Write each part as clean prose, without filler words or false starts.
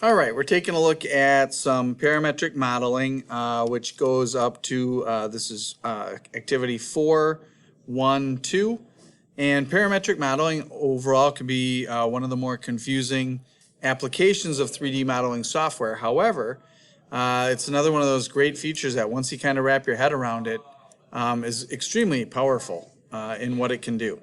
All right, we're taking a look at some parametric modeling, which goes up to, this is activity 4.1.2. And parametric modeling overall can be one of the more confusing applications of 3D modeling software. However, it's another one of those great features that once you kind of wrap your head around it, is extremely powerful in what it can do.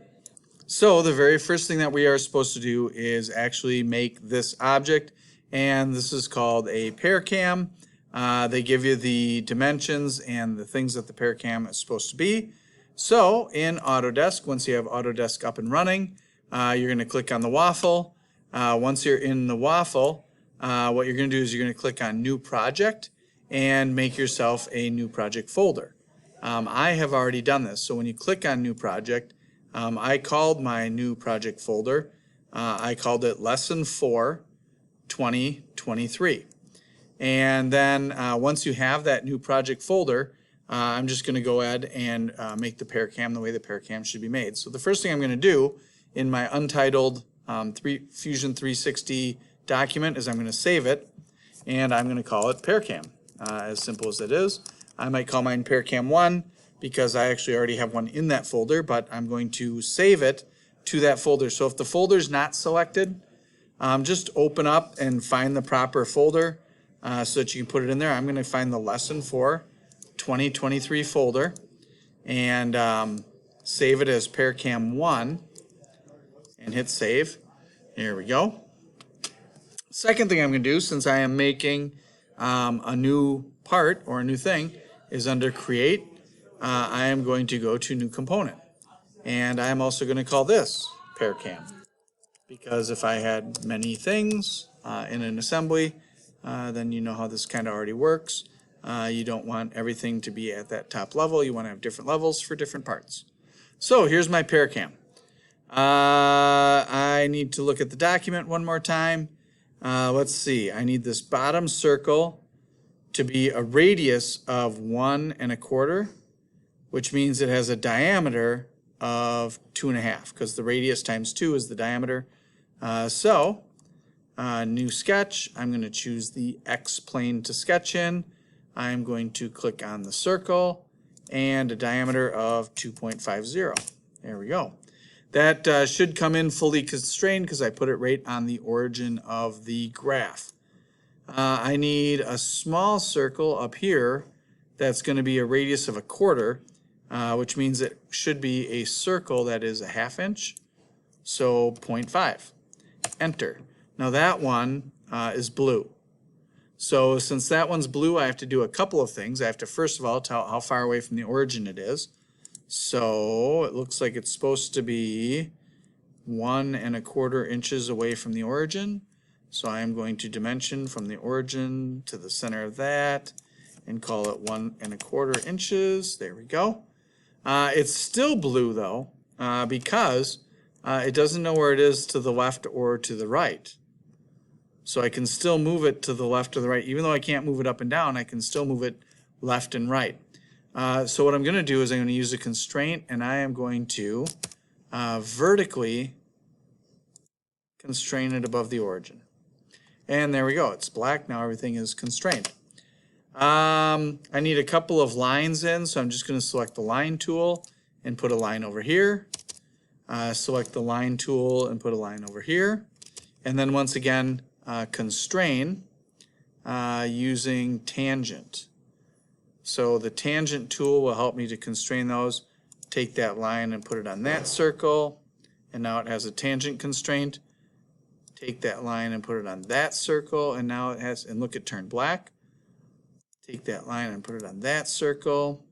So the very first thing that we are supposed to do is actually make this object, and this is called a pair cam. They give you the dimensions and the things that the pair cam is supposed to be. So in Autodesk, once you have Autodesk up and running, you're going to click on the waffle. Once you're in the waffle, what you're going to do is you're going to click on New Project and make yourself a new project folder. I have already done this, so when you click on New Project, I called my new project folder, I called it Lesson 4 2023. And then once you have that new project folder, I'm just going to go ahead and make the pair cam the way the pair cam should be made. So the first thing I'm going to do in my untitled Fusion 360 document is I'm going to save it, and I'm going to call it pair cam, as simple as it is. I might call mine pair cam 1 because I actually already have one in that folder, but I'm going to save it to that folder. So if the folder is not selected, just open up and find the proper folder so that you can put it in there. I'm going to find the Lesson 4 2023 folder and save it as pair cam 1 and hit save. Here we go. Second thing I'm going to do, since I am making a new part or a new thing, is under create. I am going to go to new component, and I am also going to call this pair cam, because if I had many things in an assembly, then you know how this kind of already works. You don't want everything to be at that top level. You want to have different levels for different parts. So here's my pair cam. I need to look at the document one more time. Let's see. I need this bottom circle to be a radius of 1 1/4, which means it has a diameter of 2.5, because the radius times 2 is the diameter. New sketch, I'm going to choose the X plane to sketch in. I'm going to click on the circle and a diameter of 2.50. There we go. That should come in fully constrained because I put it right on the origin of the graph. I need a small circle up here that's going to be a radius of 1/4, which means it should be a circle that is a 1/2 inch, so 0.5. Enter. Now that one is blue. So since that one's blue, I have to do a couple of things. I have to first of all tell how far away from the origin it is. So it looks like it's supposed to be 1 1/4 inches away from the origin. So I am going to dimension from the origin to the center of that and call it 1 1/4 inches. There we go. It's still blue though, because it doesn't know where it is to the left or to the right. So I can still move it to the left or the right. Even though I can't move it up and down, I can still move it left and right. So what I'm going to do is I'm going to use a constraint, and I am going to vertically constrain it above the origin. And there we go. It's black. Now everything is constrained. I need a couple of lines in, so I'm just going to select the line tool and put a line over here. Select the line tool and put a line over here. And then once again, constrain using tangent. So the tangent tool will help me to constrain those. Take that line and put it on that circle, and now it has a tangent constraint. Take that line and put it on that circle, and now it has, and look, it turned black. Take that line and put it on that circle.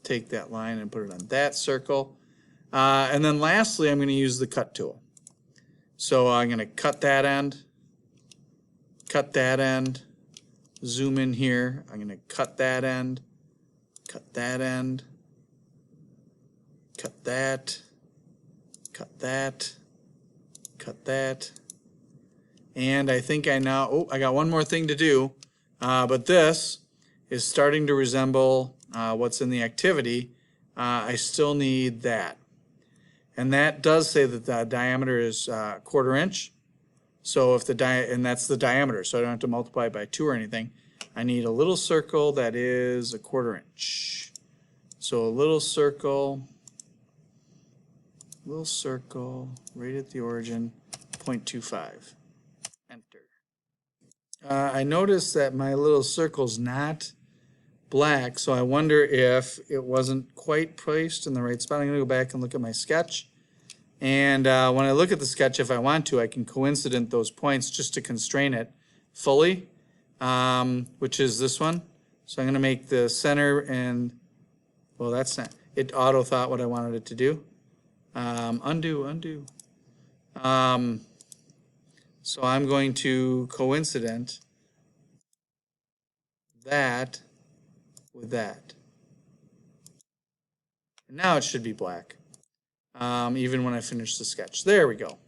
Take that line and put it on that circle. And then lastly, I'm going to use the cut tool. So I'm going to cut that end, zoom in here. I'm going to cut that end, cut that end, cut that, cut that, cut that. And I think I now, oh, I got one more thing to do, but this is starting to resemble what's in the activity. I still need that. And that does say that the diameter is 1/4 inch. So if and that's the diameter, so I don't have to multiply it by 2 or anything. I need a little circle that is 1/4 inch. So a little circle right at the origin, 0.25. Enter. I noticed that my little circle's not black, so I wonder if it wasn't quite placed in the right spot. I'm going to go back and look at my sketch. And when I look at the sketch, if I want to, I can coincident those points just to constrain it fully, which is this one. So I'm going to make the center and, well, that's not, it auto thought what I wanted it to do. Undo. So I'm going to coincident that with that. And now it should be black, even when I finish the sketch. There we go.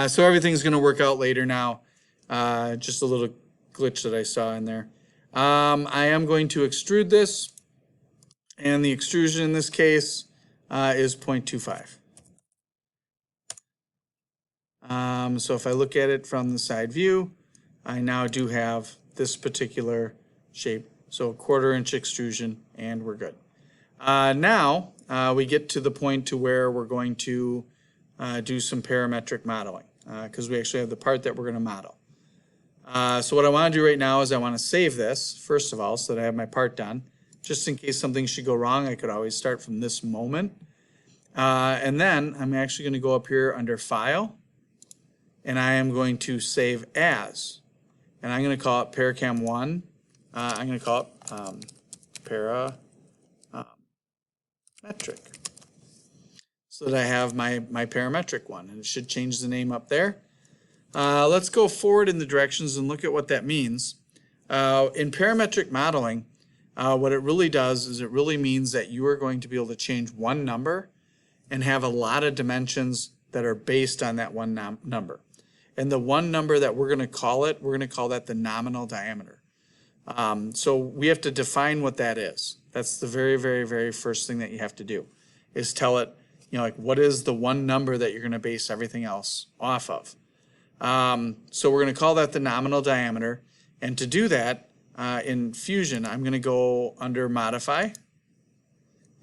So everything's going to work out later now. Just a little glitch that I saw in there. I am going to extrude this, and the extrusion in this case is 0.25. So if I look at it from the side view, I now do have this particular shape. So 1/4 inch extrusion, and we're good. Now we get to the point to where we're going to do some parametric modeling, because we actually have the part that we're going to model. So what I want to do right now is I want to save this, first of all, so that I have my part done. Just in case something should go wrong, I could always start from this moment. And then I'm actually going to go up here under File, and I am going to save as. And I'm going to call it Paracam1. I'm going to call it Parametric. So that I have my parametric one, and it should change the name up there. Let's go forward in the directions and look at what that means. In parametric modeling, what it really does is it really means that you are going to be able to change one number and have a lot of dimensions that are based on that one number. And the one number that we're going to call that the nominal diameter. So we have to define what that is. That's the very, very, very first thing that you have to do, is tell it, like what is the one number that you're going to base everything else off of. So we're going to call that the nominal diameter. And to do that, in Fusion, I'm going to go under Modify,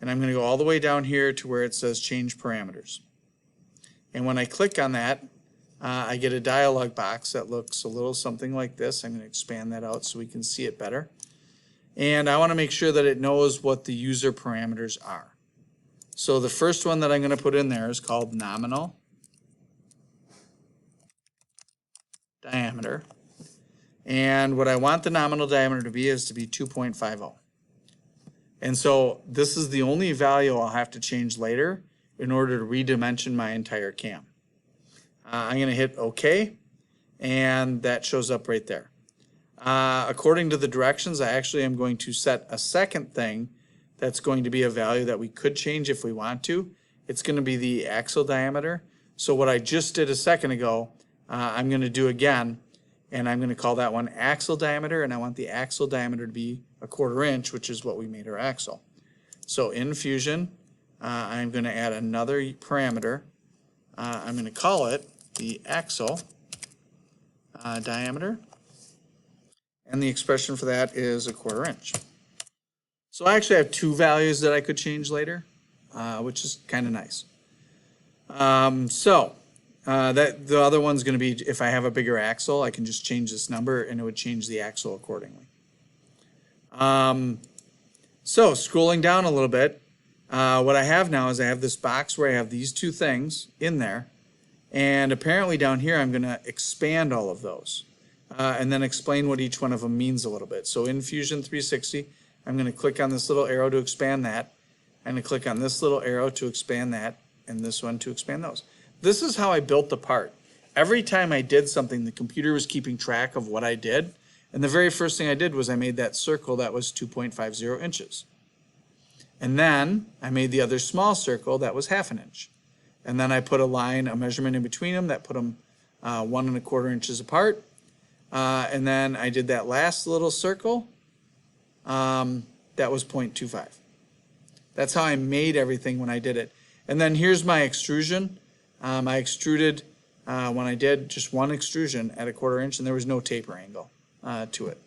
and I'm going to go all the way down here to where it says Change Parameters. And when I click on that, I get a dialog box that looks a little something like this. I'm going to expand that out so we can see it better. And I want to make sure that it knows what the user parameters are. So the first one that I'm going to put in there is called nominal diameter. And what I want the nominal diameter to be is to be 2.50. And so this is the only value I'll have to change later in order to redimension my entire cam. I'm going to hit OK, and that shows up right there. According to the directions, I actually am going to set a second thing that's going to be a value that we could change if we want to. It's going to be the axle diameter. So what I just did a second ago, I'm going to do again, and I'm going to call that one axle diameter, and I want the axle diameter to be 1/4 inch, which is what we made our axle. So in Fusion, I'm going to add another parameter. I'm going to call it the axle diameter, and the expression for that is 1/4 inch. So I actually have two values that I could change later, which is kind of nice. That the other one's going to be, if I have a bigger axle, I can just change this number and it would change the axle accordingly. So scrolling down a little bit, what I have now is I have this box where I have these two things in there, and apparently down here I'm going to expand all of those and then explain what each one of them means a little bit. So in Fusion 360, I'm going to click on this little arrow to expand that. I'm going to click on this little arrow to expand that, and this one to expand those. This is how I built the part. Every time I did something, the computer was keeping track of what I did, and the very first thing I did was I made that circle that was 2.50 inches. And then I made the other small circle that was 1/2 inch. And then I put a line, a measurement in between them that put them 1 1/4 inches apart. And then I did that last little circle that was 0.25. That's how I made everything when I did it. And then here's my extrusion. I extruded when I did just one extrusion at 1/4 inch, and there was no taper angle to it.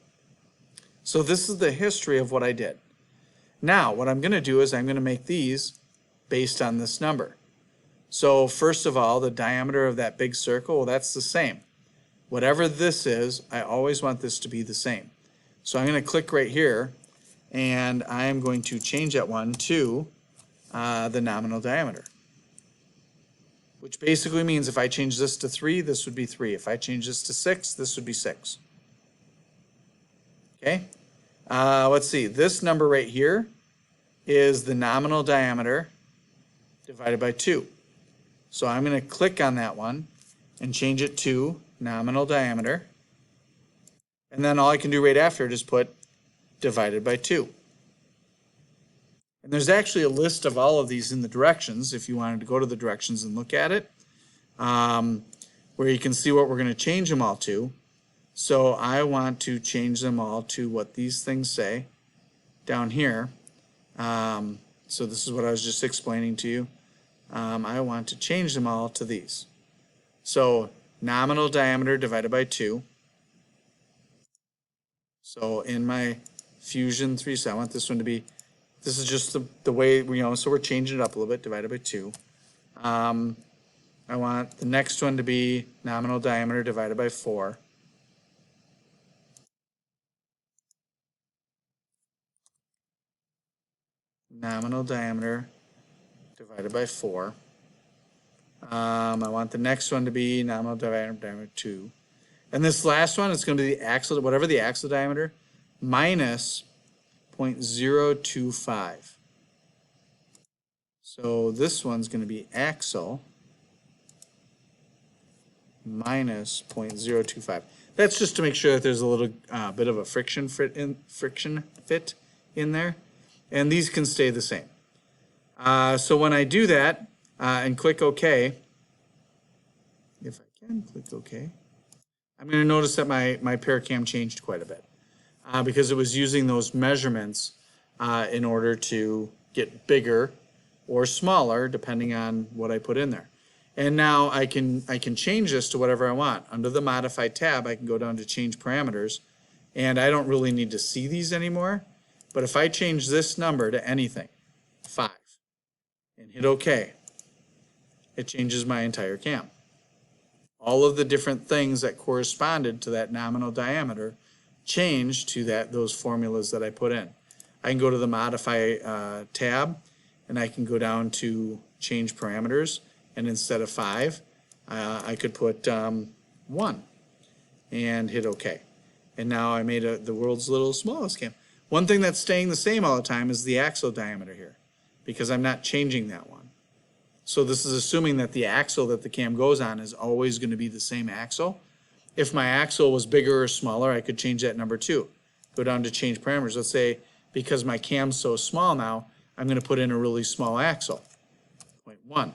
So this is the history of what I did. Now, what I'm going to do is I'm going to make these based on this number. So first of all, the diameter of that big circle, well, that's the same. Whatever this is, I always want this to be the same. So I'm going to click right here, and I am going to change that one to the nominal diameter, which basically means if I change this to 3, this would be 3. If I change this to 6, this would be 6. Okay? Let's see. This number right here is the nominal diameter divided by 2. So I'm going to click on that one and change it to nominal diameter. And then all I can do right after is put divided by 2. And there's actually a list of all of these in the directions if you wanted to go to the directions and look at it, where you can see what we're going to change them all to. So I want to change them all to what these things say down here. So this is what I was just explaining to you. I want to change them all to these. So nominal diameter divided by 2. So in my Fusion 3, so I want this one to be, this is just the way, so we're changing it up a little bit, divided by 2. I want the next one to be nominal diameter divided by 4. Nominal diameter divided by 4. I want the next one to be nominal diameter by 2. And this last one is going to be the axle, whatever the axle diameter, minus 0.025. So this one's going to be axle minus 0.025. That's just to make sure that there's a little bit of a friction fit in there. And these can stay the same. So when I do that and click OK, if I can click OK, I'm going to notice that my Paracam changed quite a bit because it was using those measurements in order to get bigger or smaller depending on what I put in there. And now I can change this to whatever I want. Under the Modify tab, I can go down to Change Parameters, and I don't really need to see these anymore. But if I change this number to anything, 5, and hit OK, it changes my entire cam. All of the different things that corresponded to that nominal diameter change to those formulas that I put in. I can go to the Modify tab, and I can go down to Change Parameters, and instead of 5, I could put 1 and hit OK. And now I made the world's little smallest cam. One thing that's staying the same all the time is the axle diameter here, because I'm not changing that one. So this is assuming that the axle that the cam goes on is always going to be the same axle. If my axle was bigger or smaller, I could change that number too. Go down to Change Parameters. Let's say because my cam's so small now, I'm going to put in a really small axle, 0.1.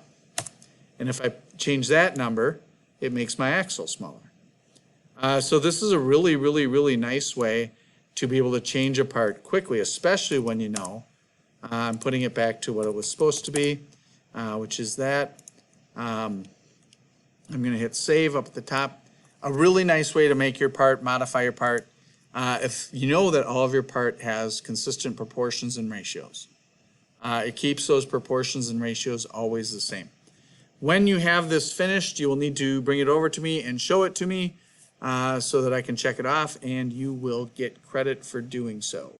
And if I change that number, it makes my axle smaller. So this is a really, really, really nice way to be able to change a part quickly, especially when you know. I'm putting it back to what it was supposed to be, which is that. I'm going to hit Save up at the top. A really nice way to make your part, modify your part, if you know that all of your part has consistent proportions and ratios. It keeps those proportions and ratios always the same. When you have this finished, you will need to bring it over to me and show it to me so that I can check it off, and you will get credit for doing so.